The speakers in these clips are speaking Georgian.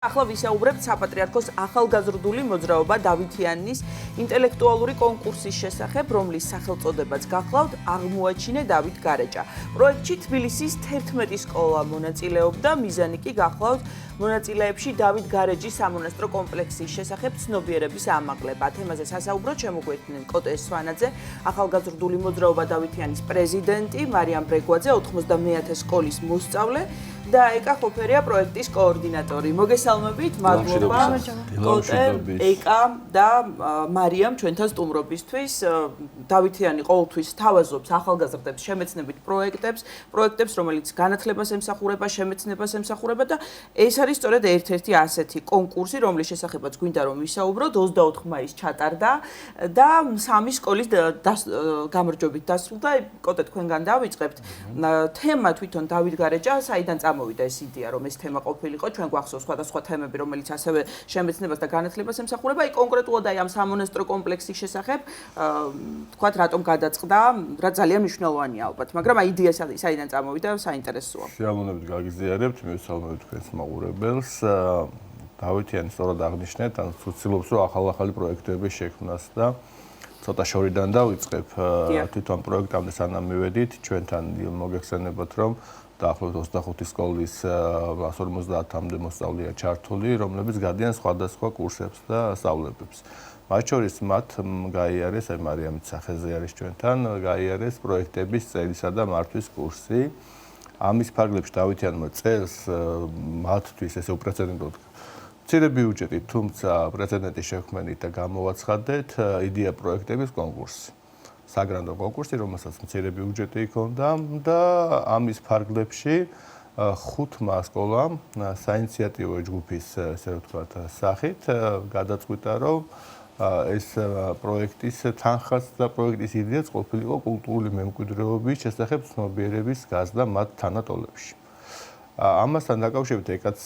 ახლა ვისაუბრებთ საპატრიარქოს ახალგაზრდული მოძრაობა დავითიანის ინტელექტუალური კონკურსის შესახებ, რომლის სახელწოდებაც გახლავთ აღმოაჩინე დავით გარეჯა. პროექტში თბილისის 11 სკოლა მონაწილეობდა, მიზანი კი გახლავთ მონაწილეებში დავით გარეჯის სამონასტრო კომპლექსის შესახებ ცნობიერების ამაღლება. თემაზე სასაუბროდ შემოგვეცნენ კოტე სვანაძე, ახალგაზრდული მოძრაობა დავითიანის პრეზიდენტი, მარიამ ბრეგვაძე, 91 სკოლის მოსწავლე და ეკა ხოფერია პროექტის კოორდინატორი. მოგესალმებით, მადლობა კოტე, ეკა და მარიამ ჩვენთან სტუმრობისთვის. დავითიანი ყოველთვის თავაზობს ახალგაზრდებს შემეცნებით პროექტებს, რომელიც განათლებას ემსახურება, შემეცნებას ემსახურება და ეს არის სწორედ ერთ-ერთი ასეთი კონკურსი, რომლის შესახებაც გვინდა რომ ვისაუბროთ. 24 მაისს ჩატარდა და 3 სკოლის გამარჯვებით დასრულდა. კოტე, თქვენგან დავიწყებთ. თემა თვითონ დავით გარეჯა საიდან მოვიდა ეს იდეა, რომ ეს თემა ყოფილიყო, ჩვენ გვახსოვს სხვადასხვა თემები, რომელიც ასევე შემეცნებას და განათლებას ემსახურება. აი კონკრეტულად ამ სამონასტრო კომპლექსის შესახებ, თქვათ, რატომ გადაწყდა, რა ძალიან მნიშვნელოვანია ალბათ, მაგრამ აი იდეა საიდან წამოვიდა, საინტერესოა. სიამოვნებით გაგიზიარებთ, მივესალმებით თქვენს მაყურებელს. დავითიანი სწორად აღნიშნეთ, ან ვცდილობს რომ ახალი პროექტების შექმნას და ცოტა შორიდან დავიწყებ თვითონ პროექტამდე სანამ მივედით, ჩვენთან მოგეხსენებათ, რომ დაახლოებით 25 სკოლის 150-მდე მოსწავლეა ჩართული, რომლებიც გადიან სხვადასხვა კურსებს და სწავლებებს. მათ შორის მათ გაიარეს, აი მარიამის სახეზე არის ჩვენთან, გაიარეს პროექტების წერისა და მართვის კურსი. ამის ფარგლებში დავითიანმა წელს მათთვის ესე უპრეცედენტოდ მცირე ბიუჯეტი, თუმცა პრეცედენტის შექმნით და გამოვაცხადეთ იდეა პროექტების კონკურსი. საგრანდო კონკურსი, რომელსაც მცირე ბიუჯეტი იქონდა და ამის ფარგლებში 5 სკოლამ საინიციატივო ჯგუფის, ესე ვთქვათ, სახით გადაწყვიტა, რომ ეს პროექტის თანხაც და პროექტის იდეაც ყოფილიყო კულტურული მემკვიდრეობის შესახებ ცნობიერების გაზრდა მათ თანატოლებში. ამასთან დაკავშირებით ეკაც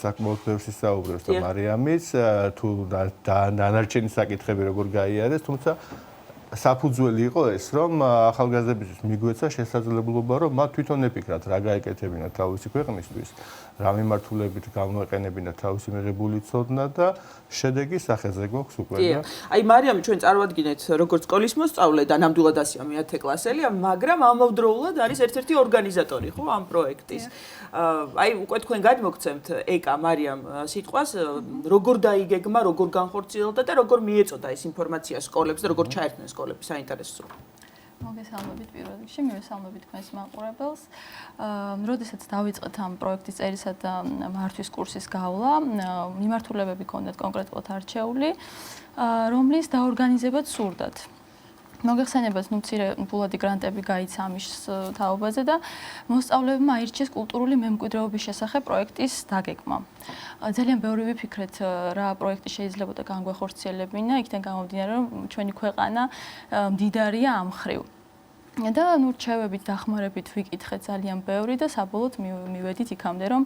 საკმაოდ ბევრს ისაუბრებს და მარიამიც თუ დანარჩენი საკითხები როგორ გაიარეს, თუმცა საფუძველი იყო ეს, რომ ახალგაზრდებისთვის მიგვეცა შესაძლებლობა, რომ მათ თვითონ ეფიქრათ, რა გაეკეთებინათ თავისი ქვეყნისთვის, რა მიმართულებით გამოეყენებინათ თავისი მიღებული ცოდნა და შედეგი სახეზე გვაქვს უკვე. აი მარიამი, ჩვენ წარვადგინეთ როგორც სკოლის მოსწავლე და ნამდვილად ასია მე-10 კლასელია, მაგრამ ამავდროულად არის ერთ-ერთი ორგანიზატორი, ხო, ამ პროექტის. აი უკვე თქვენ გადმოგცემთ ეკა მარიამ სიტყვას, როგორ დაიგეგმა, როგორ განხორციელდა და როგორ მიეწოდა ეს ინფორმაცია სკოლებს და როგორ ჩაერთნენ სკოლები, საინტერესოა. მოგესალმებით პირველ რიგში, მივესალმებით თქვენს მაყურებელს. როდესაც დავიწყეთ ამ პროექტის წერისა და მართვის კურსის გავლა, მიმართულებები ჰქონდათ კონკრეტულად არჩეული, რომლის დაორგანიზებაც სურდათ. მოგეხსენებათ, მცირე ფულადი გრანტები გაიცა ამის თაობაზე და მოსწავლეებმა აირჩიეს კულტურული მემკვიდრეობის შესახებ პროექტის დაგეგმა. ძალიან ბევრი ვიფიქრეთ, რა პროექტი შეიძლება და განგვეხორციელებინა, იქიდან გამომდინარე, რომ ჩვენი ქვეყანა მდიდარია ამ მხრივ. და რჩევებით დახმარებით ვიკითხეთ ძალიან ბევრი და საბოლოოდ მივედით იქამდე, რომ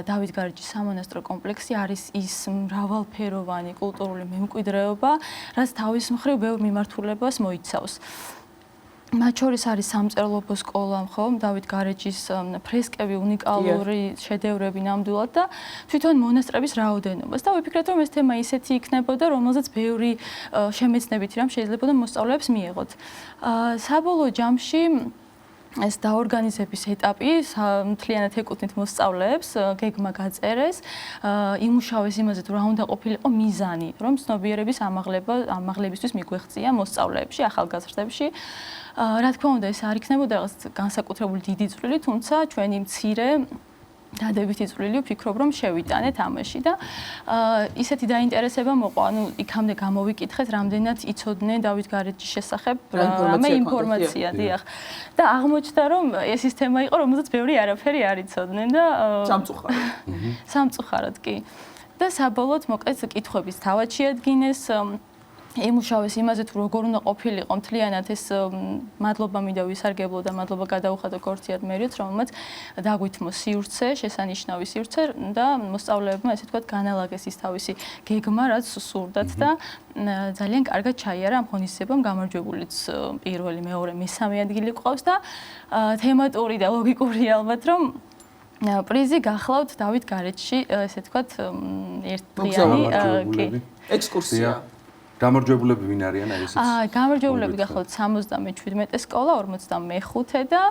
დავით გარეჯის სამონასტრო კომპლექსი არის ის მრავალფეროვანი კულტურული მემკვიდრეობა, რაც თავის მხრივ ბევრ მიმართულებას მოიცავს. მათ შორის არის სამწერლობო სკოლა, ხო, დავით გარეჯის ფრესკები, უნიკალური შედევრები ნამდვილად და თვითონ მონასტრების რაოდენობას. და ვიფიქრეთ, რომ ეს თემა ისეთი იქნებოდა, რომელზეც ბევრი შემეცნებითი რამ შეიძლება მოსწავლეებს მიეღოთ. საბოლოო ჯამში ეს დაორგანიზების ეტაპი მთლიანად ეკუთვნით მოსწავლეებს, გეგმა გაწერეს, იმუშავეს იმაზე, თუ რა უნდა ყოფილიყო მიზანი, რომ ცნობიერების ამაღლებისთვის მიგვეღწია მოსწავლეებში, ახალგაზრდებში. რა თქმა უნდა, ეს არ იქნებოდა რაღაც განსაკუთრებული დიდი წვლილი, თუმცა ჩვენი მცირე დადებითი წვლილი ვფიქრობ, რომ შევიტანეთ ამაში და ისეთი დაინტერესება მოყვა, ანუ იქამდე გამოვიკითხეთ, რამდენად იცოდნენ დავით გარეჯის შესახებ რამე ინფორმაცია, დიახ. და აღმოჩნდა, რომ ეს ის თემა იყო, რომელზეც ბევრი არაფერი არ იცოდნენ და სამწუხაროდ კი. და საბოლოოდ მოკლედ კითხვების თავად შეადგინეს ემუშავეს იმაზე, თუ როგორ უნდა ყოფილიყო მთლიანად ეს მადლობა მინდა ვისარგებლო და მადლობა გადაუხადო ქორწიად მერიოც, რომელმაც დაგვითმო სივრცე, შესანიშნავი სივრცე და მოსწავლეებმა ესე ვთქვათ განალაგეს ის თავისი გეგმა, რაც სურდათ და ძალიან კარგად ჩაიარა ამ ღონისძიებამ, გამარჯვებულიც პირველი, მეორე, მესამე ადგილი გვყავს და თემატური და ლოგიკური ალბათ, რომ პრიზი გახლავთ დავით გარეჯში, ესე თქვათ, ერთდღიანი ექსკურსია. გამარჯვებულები ვინ არიან აი ესეც? გამარჯვებულები გახლავთ 77 სკოლა, 45 და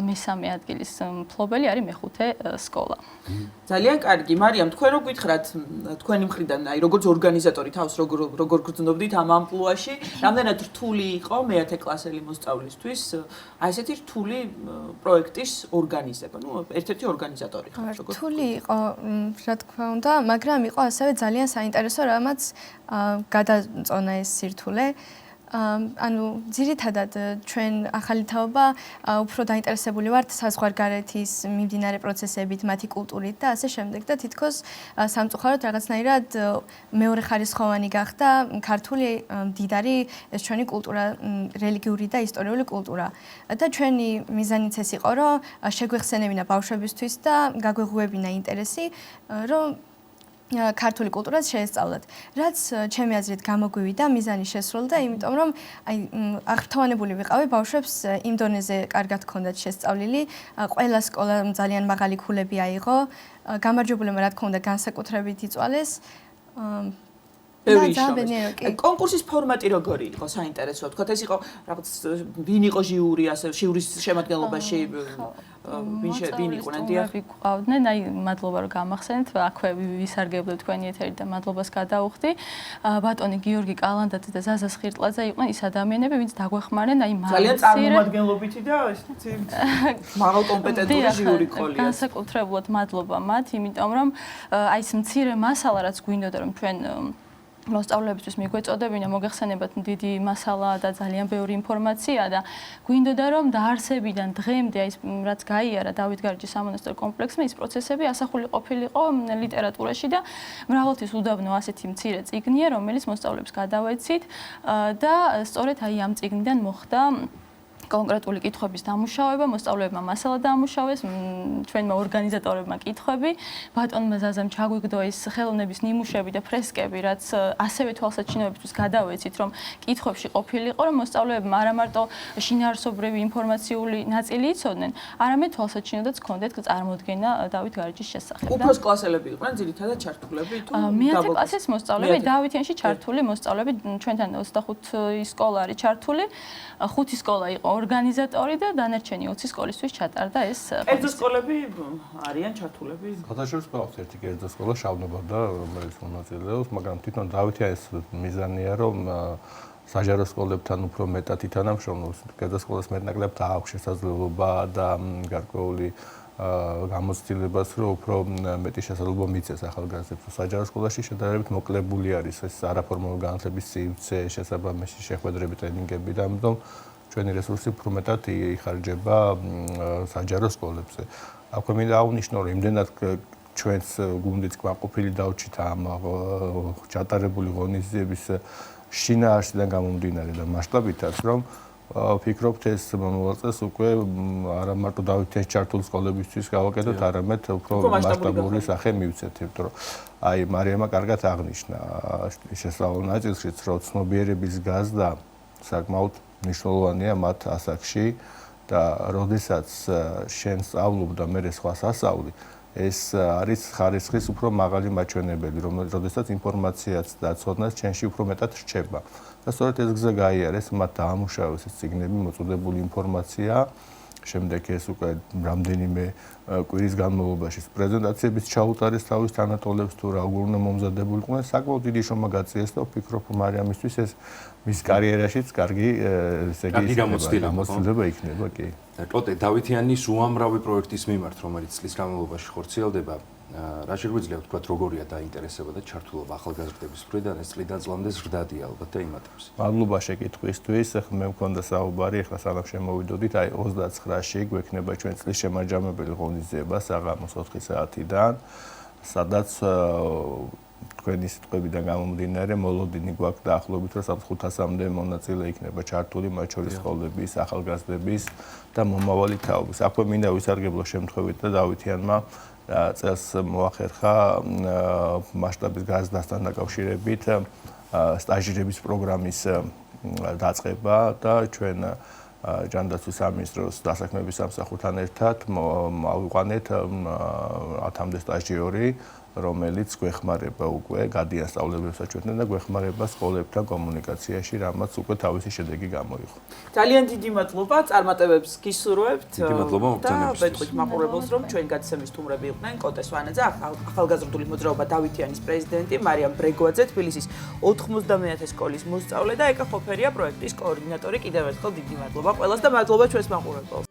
მესამე ადგილის მფლობელი არის მეხუთე სკოლა. ძალიან კარგი. მარიამ, თქვენ რო გითხრათ თქვენი მხრიდან, აი როგორც ორგანიზატორი თავს როგორ გრძნობდით ამ ამპლუაში, რამდენად რთული იყო მე-10 კლასელი მოსწავლისთვის აი ესეთი რთული პროექტის ორგანიზება. ერთ-ერთი ორგანიზატორი ხართ როგორც. რთული იყო, რა თქმა უნდა, მაგრამ იყო ასევე ძალიან საინტერესო, რამაც გადაწონა ეს სირთულე. ანუ ძირითადად ჩვენ ახალი თაობა უფრო დაინტერესებული ვართ საზღვარგარეთის მიმდინარე პროცესებით, მათი კულტურით და ასე შემდეგ და თითქოს სამწუხაროდ რაღაცნაირად მეორეხარისხოვანი გახდა ქართული მდიდარი ეს ჩვენი კულტურა, რელიგიური და ისტორიული კულტურა. და ჩვენი მიზანიც ეს იყო, რომ შეგვეხსენებინა ბავშვებისთვის და გაგვეღვევინა ინტერესი, რომ ქართული კულტურას შეესწავლათ. რაც ჩემი აზრით გამოგვივიდა, მიზანი შესრულდა, იმიტომ რომ აი აღფრთოვანებული ვიყავი ბავშვებს იმ დონეზე კარგად ჰქონდათ შესწავლილი, ყველა სკოლამ ძალიან მაღალი ქულები აიღო, გამარჯვებულებმა რა თქმა უნდა განსაკუთრებით იწვალეს. კონკურსის ფორმატი როგორი იყო საინტერესო? თქვათ ეს იყო რაღაც ვინ იყო ჟიური, ასე ჟიურის შემადგენლობაში ვინ იყვნენ? ვიყვავდნენ, აი მადლობა რომ გამახსენეთ, აქვე ვისარგებლებ თქვენი ეთერი და მადლობას გადაუხდი. ბატონი გიორგი კალანდაძე და ზაზა სხირტლაძე იყვნენ ის ადამიანები, ვინც დაგვეხმარნენ აი ძალიან წარმომადგენლობითი და ესეთი მაღალ კომპეტენტური ჟიური ყოლია. განსაკუთრებულად მადლობა მათ, იმიტომ რომ აი ეს მცირე მასალა რაც გვინდოდა რომ ჩვენ მოსწავლეებისთვის მიგვეწოდებინა მოგეხსენებათ დიდი მასალა და ძალიან ბევრი ინფორმაცია და გვინდოდა რომ დაარსებიდან დღემდე აი რაც გაიარა დავით გარეჯის სამონასტრო კომპლექსმა ის პროცესები ასახული ყოფილიყო ლიტერატურაში და მრავალთვის უდაბნო ასეთი მცირე წიგნია რომელიც მოსწავლეებს გადავეცით და სწორედ აი ამ წიგნიდან მოხდა კონკრეტული კითხვების დამუშავება, მოსწავლეებმა მასალა დაამუშავეს, ჩვენმა ორგანიზატორებმა კითხვები, ბატონმა ზაზამ ჩაგვიგდო ის ხელოვნების ნიმუშები და ფრესკები, რაც ასევე თვალსაჩინოებისთვის გადავეცით, რომ კითხვებში ყოფილიყო, რომ მოსწავლეებმა არა მარტო შინაარსობრივი ინფორმაციული ნაწილი იცოდნენ, არამედ თვალსაჩინოდაც ჰქონდეთ წარმოდგენა დავით გარეჯის შესახებ. უფროს კლასელები იყვნენ ძირითადად ჩართულები თუ მე-10 კლასის მოსწავლეები, დავითიანში ჩართული მოსწავლეები, ჩვენთან 25 სკოლა არის ჩართული, 5 სკოლა იყო ორგანიზატორი და დანარჩენი 20 სკოლისთვის ჩატარდა ეს. კერძო სკოლები არიან ჩართულები? ფათაშორის ყავს ერთი კერძო სკოლა შავნობა და რომელიც მონაწილეობს, მაგრამ თვითონ დავითიანის მიზანია რომ საჯარო სკოლებთან უფრო მეტად ითანამშრომლოს. კერძო სკოლას მეტნაკლებად აქვს შესაძლებლობა და გარკვეული გამოცდილებას, რომ უფრო მეტი შესაძლებლობა მიწეს ახალგაზრდებს. საჯარო სკოლაში შედარებით მოკლებული არის ეს არაფორმალური განათლების სივრცე, შესაბამისი შეხვედრები, ტრენინგები და ამიტომ ჩვენი რესურსი უფრო მეტად იხარჯება საჯარო სკოლებზე. აქვე მინდა აღვნიშნო, რომ იმდენად ჩვენს გუნდიც კმაყოფილი დავჭით ამ ჩატარებული ღონისძიების შინაარსიდან გამომდინარე და მასშტაბითაც, რომ ვფიქრობთ ეს მომავალ წელს უკვე არა მარტო დავითიანის ჩართული სკოლებისთვის გავაკეთოთ, არამედ უფრო მასშტაბური სახე მივცეთ, იმიტომ რომ აი მარიამა კარგად აღნიშნა შესაძლო ნაწილშიც, რომ ცნობიერების გაზრდა საკმაოდ მნიშვნელოვანია მათ ასაკში და როდესაც შენ სწავლობ და მე სხვა სასწავლი ეს არის ხარისხის უფრო მაღალი მაჩვენებელი, როდესაც ინფორმაციაც და ცოდნაც ჩვენში უფრო მეტად რჩება. და სწორედ ეს გზა გაიარეს, მათ დაამუშავეს ეს წიგნები, მოწოდებული ინფორმაცია, შემდეგ ეს უკვე რამდენიმე კვირის განმავლობაში პრეზენტაციების ჩაუტარეს თავის თანატოლებს თუ რა უნდა მომზადებულიყვნენ, საკმაოდ დიდი შრომა გაწიეს და ვფიქრობ მარიამისთვის ეს მის კარიერაშიც კარგი გამოცდილება იქნება, კი. ტოტე დავითიანის უამრავი პროექტის მიმართ, რომელიც წლის განმავლობაში ხორციელდება, რა შეგვიძლია ვთქვათ, როგორია დაინტერესება და ჩართულობა ახალგაზრდების მხრიდან, ეს წლიდან წლამდე ზრდადია ალბათ და იმატებს. მადლობა შეკითხვისთვის, მე მქონდა საუბარი, ახლა სანამ შემოვიდოდით, აი 29-ში გვექნება ჩვენ წლის შემაჯამებელი ღონისძიება საღამოს 4 საათიდან, სადაც თქვენი სიტყვებიდან გამომდინარე მოლოდინი გვაქვს დაახლოებით რომ 500-მდე მონაწილე იქნება ჩართული, მათ შორის სკოლების, ახალგაზრდების და მომავალი თაობის. აქვე მინდა ვისარგებლო შემთხვევით და დავითიანმა წელს მოახერხა მასშტაბის გაზრდასთან დაკავშირებით სტაჟირების პროგრამის დაწყება და ჩვენ ჯანდაცვის სამინისტროს დასაქმების სამსახურთან ერთად ავიყვანეთ ათამდე სტაჟიორი, რომელიც გვეხმარება უკვე გადიან სწავლებლებსა ჩვენთან და გვეხმარება სკოლებთან კომუნიკაციაში, რამაც უკვე თავისი შედეგი გამოიღო. ძალიან დიდი მადლობა, წარმატებებს გისურვებთ. დიდი მადლობა მოგზაურობისთვის. და ვეტყვით მაყურებელს, რომ ჩვენ გადაცემის სტუმრები იყვნენ კოტე სვანაძე, ახალგაზრდული მოძრაობა დავითიანის პრეზიდენტი, მარიამ ბრეგვაძე, თბილისის 90-მე სკოლის მოსწავლე და ეკა ხოფერია პროექტის კოორდინატორი. კიდევ ერთხელ დიდი მადლობა ყველას და მადლობა ჩვენს მაყურებელს.